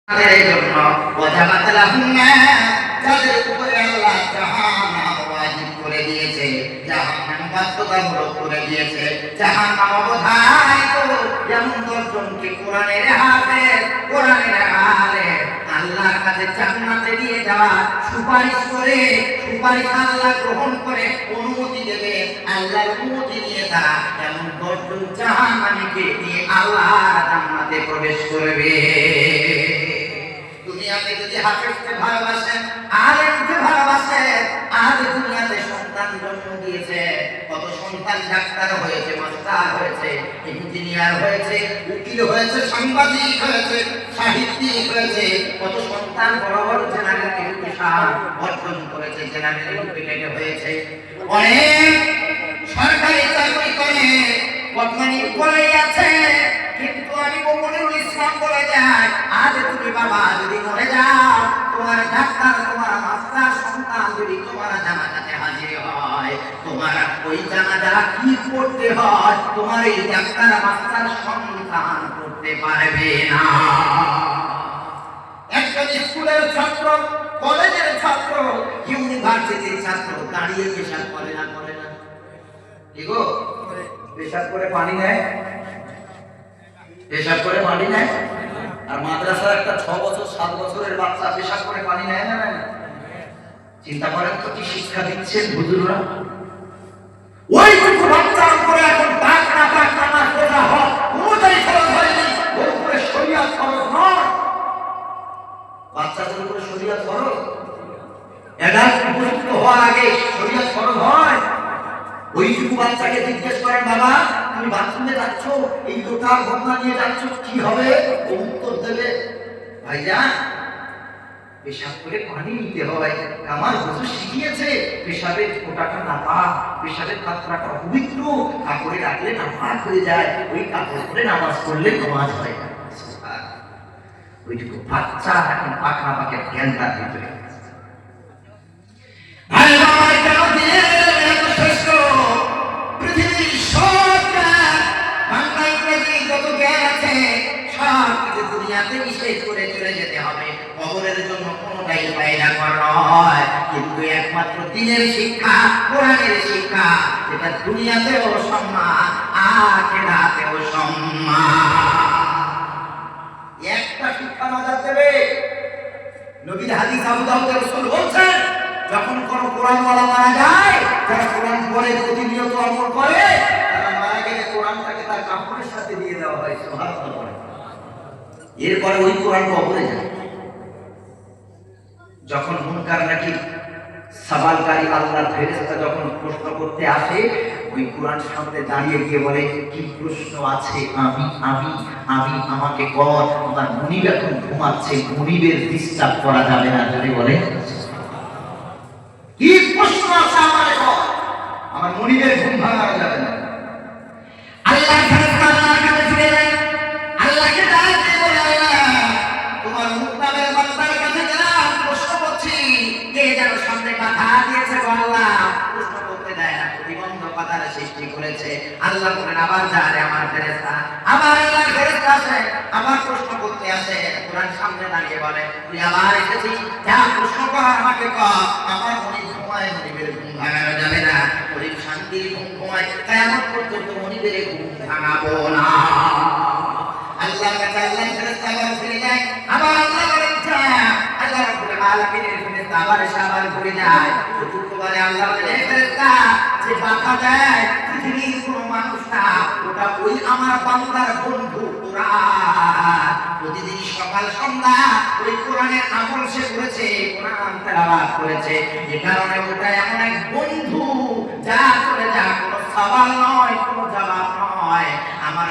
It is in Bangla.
এই জন্য ওয়াজাবাত লাহুন্না যাদের উপরে আল্লাহ জাহান্নাম ওয়াজিব করে দিয়েছে, জাহান্নাম বাধ্যতামূলক করে দিয়েছে, জাহান্নাম অবধারিত। যেমন দশজনকে কোরআনের হাফেজ, কোরআনের আলেম আল্লাহর কাছে জান্নাতে নিয়ে যাওয়া সুপারিশ করে, সুপারিশ আল্লাহ গ্রহণ করে অনুমতি দেবে, আল্লাহর অনুমতি নিয়ে তারা এমন 10 জন জাহান্নামীকে নিয়ে আল্লাহর জান্নাতে প্রবেশ করবে। দুনিয়াতে যদি হাফেজকে ভালোবাসেন, আলেমকে ভালোবাসেন, আজ দুনিয়াতে সন্তান জন্ম দিয়েছে, কত সন্তান ডাক্তার হয়েছে, মাস্টার হয়েছে, ইঞ্জিনিয়ার হয়েছে, উকিল হয়েছে, সাংবাদিক হয়েছে, সাহিত্যিক হয়েছে, কত সন্তান বড় বড় জেনারেল এডুকেশন অর্জন করেছে, জেনারেল এডুকেটেড হয়েছে, অনেক সরকারি চাকরি করে বর্তমানে করে আছে। কিন্তু আমি মোমিনুল ইসলাম বলে যাই, আজ তুমি বাবা যদি মরে যাও, তোমার ডাক্তার, তোমার মাস্টার সন্তান যদি তোমার জানাজাতে হাজির হয়, তোমার ওই জানাজা কি করতে হয় তোমার এই ডাক্তার মাস্টার সন্তান করতে পারবে না। একজন স্কুলের ছাত্র, কলেজের ছাত্র, ইউনিভার্সিটির ছাত্র দাঁড়িয়ে পেশাব করে না, করে না? কি গো, পেশাব করে পানি নেয়, পেশাব করে পানি নেয়। আর মাদ্রাসার একটা 6 বছর 7 বছরের বাচ্চা পেশাব করে পানি নেয় না? চিন্তা করেন তো কি শিক্ষা দিচ্ছেন হুজুররা। ওইটুকু বাচ্চার উপরে এখন ডাক না ডাক নামাজ পড়া হয়, কোনোটাই ফরজ হয়নি, ওর উপরে শরীয়ত ফরজ নয়। বাচ্চাদের উপরে শরীয়ত ফরজ, এডাল্ট উপযুক্ত হওয়ার আগে শরীয়ত ফরজ হয়। ওইটুকু বাচ্চাকে জিজ্ঞেস করেন, বাবা তুমি বাথরুমে যাচ্ছ, এই লোটা ঘটনা নিয়ে যাচ্ছ, কি হবে? ও উত্তর দেবে, ভাইজান পেশাব করে পানি নিতে হয়, আমার হুজুর শিখিয়েছে পেশাবের ফোঁটাটা নাপাক, পেশাবের পাত্রটা অপবিত্র, কাপড়ে রাখলে নাপাক হয়ে যায়, ওই কাপড় পরে নামাজ পড়লে নামাজ হয় না। ওইটুকু বাচ্চা এখন পাক না পাকের জ্ঞান তার ভিতরে। কিন্তু একমাত্র দিনের শিক্ষা, কোরআনের শিক্ষা, যেটা দুনিয়াতেও সম্মান, আখিরাতেও সম্মান। একটা শিক্ষা নজর দেবে, নবীর হাদিস আবু দাউদের রাসূল বলছেন, যখন কোন কোরআনওয়ালা মারা যায়, যারা কোরআন পড়ে প্রতিনিয়ত আমল করে, তারা মারা গেলে কোরআনটাকে তার কাপড়ের সাথে দিয়ে দেওয়া হয়, সুবহানাল্লাহ। এরপরে ওই কোরআন কবরে যায়। যখন মুনকার নাকির সওয়ালকারী আল্লাহর ফেরেশতা যখন প্রশ্ন করতে আসে, ওই কোরআন সামনে দাঁড়িয়ে গিয়ে বলে, কি প্রশ্ন আছে? আমি আমি আমি আমাকে কর, আমার মুনিব এখন ঘুমাচ্ছে, মুনিবের ডিস্টার্ব করা যাবে না। যদি বলে কি প্রশ্ন আছে আমারে কর, আমার মুনিবের ঘুম ভাঙানো যাবে না। আল্লাহ ফেরেশতা আল্লাহর কাছে ফিরে যায়, আল্লাহকে ডাক দিয়ে বলে, আল্লাহ তোমার মুত্তাবের বান্দার কাছে গেলাম, প্রশ্ন করছি, কে যেন সামনে কথা দিয়েছে গো আল্লাহ, প্রশ্ন করতে দেয় না, প্রতিবন্ধকতার সৃষ্টি করেছে। আল্লাহ বলেন, আবার যা রে আমার ফেরেশতা, আবার আল্লাহর ফেরেশতা আসে, আবার প্রশ্ন করতে আসে। কোরআন সামনে দাঁড়িয়ে বলে, তুই আবার এসেছিস, যা প্রশ্ন কর আমাকে কর, আমার মনিব ঘুমায়, মনিবের ঘুম ভাঙানো যাবে না, মনিব শান্তির ঘুম ঘুমায়, কিয়ামত পর্যন্ত মনিবের ঘুম ভাঙাবো না। আল্লাহর কাছে আল্লাহর ফেরেশতা আবার ফিরে যায়, আবার আল্লাহ বলেন যা, আল্লাহ রাব্বুল আলামিনের ফেরেশতা আবার এসে আবার ঘুরে যায়। চতুর্থবারে আল্লাহ বলেন, এই ফেরেশতা যে বাধা দেয় পৃথিবীর কোনো মানুষ না, ওটা ওই আমার বান্দার বন্ধু কোরআন। প্রতিদিন সকাল সন্ধ্যা ওই কোরআনের আমল সে করেছে, কোরআন তেলাওয়াত করেছে, যে কারণে ওটা এমন এক বন্ধু, যা চলে যা, কোনো সওয়াল নয়, কোনো জবাব নয়, আমার